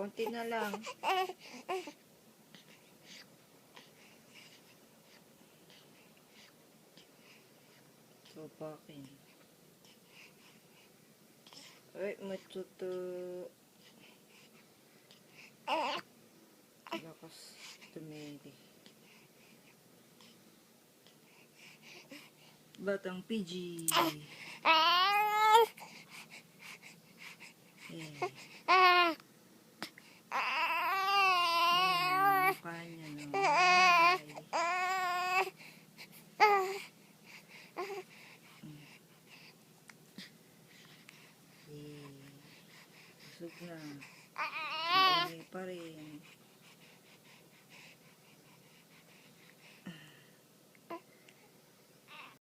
Konti na lang. Sopakin. Ay, matuto. Lakas tumili. Batang PG. Mukha niya, no? Busog na.